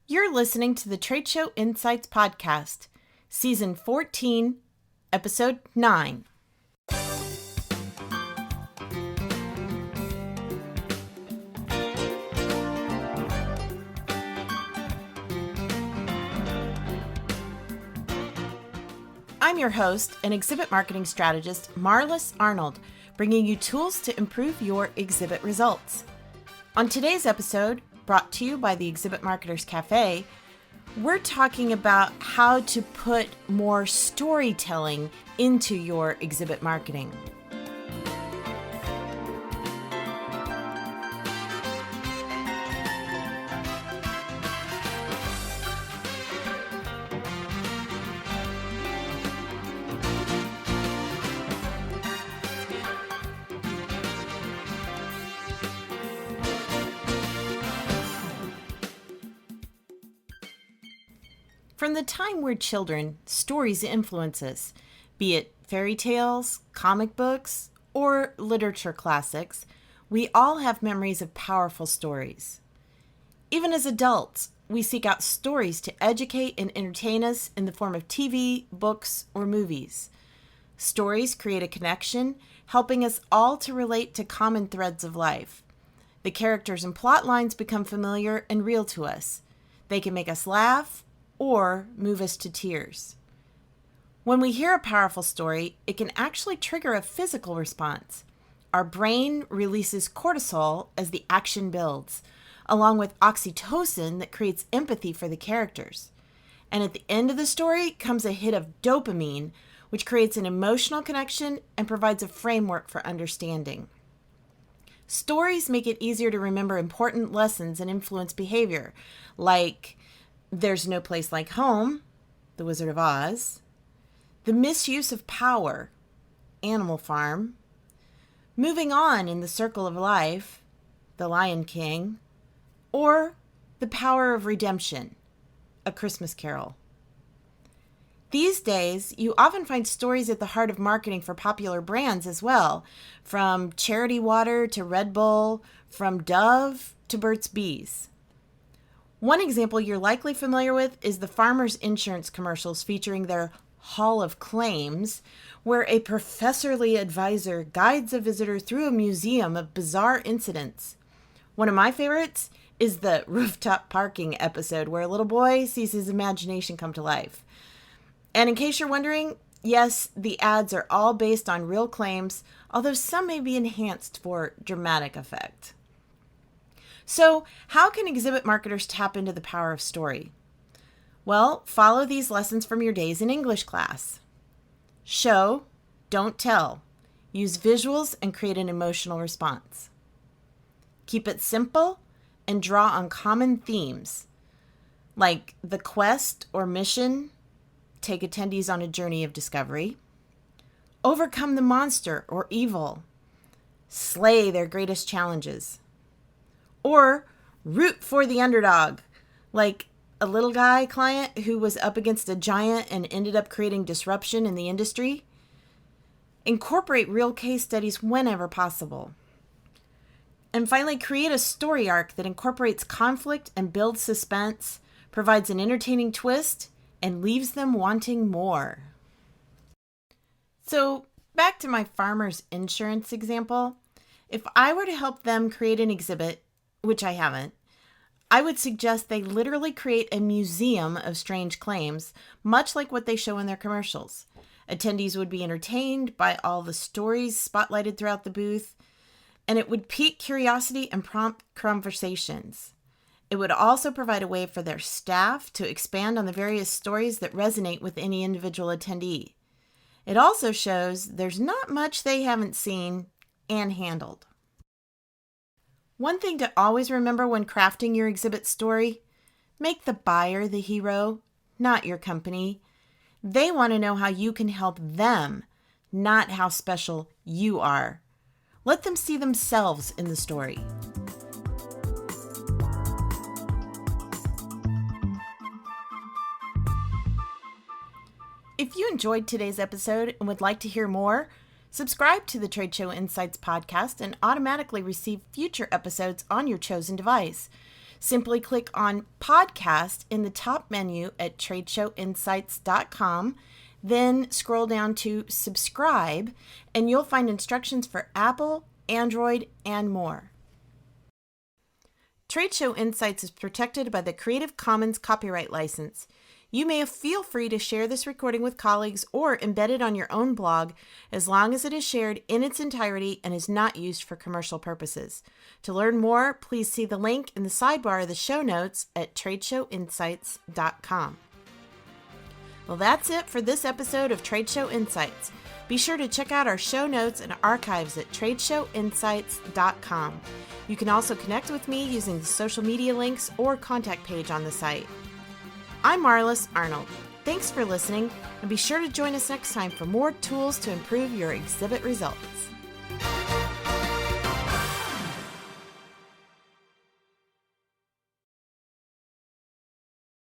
You're listening to the Trade Show Insights Podcast, Season 14, Episode 9. I'm your host and exhibit marketing strategist, Marlis Arnold, bringing you tools to improve your exhibit results. On today's episode, brought to you by the Exhibit Marketers Cafe, we're talking about how to put more storytelling into your exhibit marketing. From the time we're children, stories influence us, be it fairy tales, comic books, or literature classics. We all have memories of powerful stories. Even as adults, we seek out stories to educate and entertain us in the form of TV, books, or movies. Stories create a connection, helping us all to relate to common threads of life. The characters and plot lines become familiar and real to us. They can make us laugh or move us to tears. When we hear a powerful story, it can actually trigger a physical response. Our brain releases cortisol as the action builds, along with oxytocin that creates empathy for the characters. And at the end of the story comes a hit of dopamine, which creates an emotional connection and provides a framework for understanding. Stories make it easier to remember important lessons and influence behavior, like There's No Place Like Home, The Wizard of Oz, The Misuse of Power, Animal Farm, Moving On in the Circle of Life, The Lion King, or The Power of Redemption, A Christmas Carol. These days, you often find stories at the heart of marketing for popular brands as well, from Charity Water to Red Bull, from Dove to Burt's Bees. One example you're likely familiar with is the Farmers Insurance commercials featuring their Hall of Claims, where a professorly advisor guides a visitor through a museum of bizarre incidents. One of my favorites is the rooftop parking episode, where a little boy sees his imagination come to life. And in case you're wondering, yes, the ads are all based on real claims, although some may be enhanced for dramatic effect. So, how can exhibit marketers tap into the power of story? Well, follow these lessons from your days in English class. Show, don't tell. Use visuals and create an emotional response. Keep it simple and draw on common themes, like the quest or mission. Take attendees on a journey of discovery. Overcome the monster or evil. Slay their greatest challenges. Or root for the underdog, like a little guy client who was up against a giant and ended up creating disruption in the industry. Incorporate real case studies whenever possible. And finally, create a story arc that incorporates conflict and builds suspense, provides an entertaining twist, and leaves them wanting more. So, back to my farmer's insurance example. If I were to help them create an exhibit, which I haven't, I would suggest they literally create a museum of strange claims, much like what they show in their commercials. Attendees would be entertained by all the stories spotlighted throughout the booth, and it would pique curiosity and prompt conversations. It would also provide a way for their staff to expand on the various stories that resonate with any individual attendee. It also shows there's not much they haven't seen and handled. One thing to always remember when crafting your exhibit story: make the buyer the hero, not your company. They want to know how you can help them, not how special you are. Let them see themselves in the story. If you enjoyed today's episode and would like to hear more, subscribe to the Trade Show Insights podcast and automatically receive future episodes on your chosen device. Simply click on Podcast in the top menu at tradeshowinsights.com, then scroll down to Subscribe, and you'll find instructions for Apple, Android, and more. Trade Show Insights is protected by the Creative Commons copyright license. You may feel free to share this recording with colleagues or embed it on your own blog as long as it is shared in its entirety and is not used for commercial purposes. To learn more, please see the link in the sidebar of the show notes at tradeshowinsights.com. Well, that's it for this episode of Trade Show Insights. Be sure to check out our show notes and archives at tradeshowinsights.com. You can also connect with me using the social media links or contact page on the site. I'm Marlis Arnold. Thanks for listening, and be sure to join us next time for more tools to improve your exhibit results.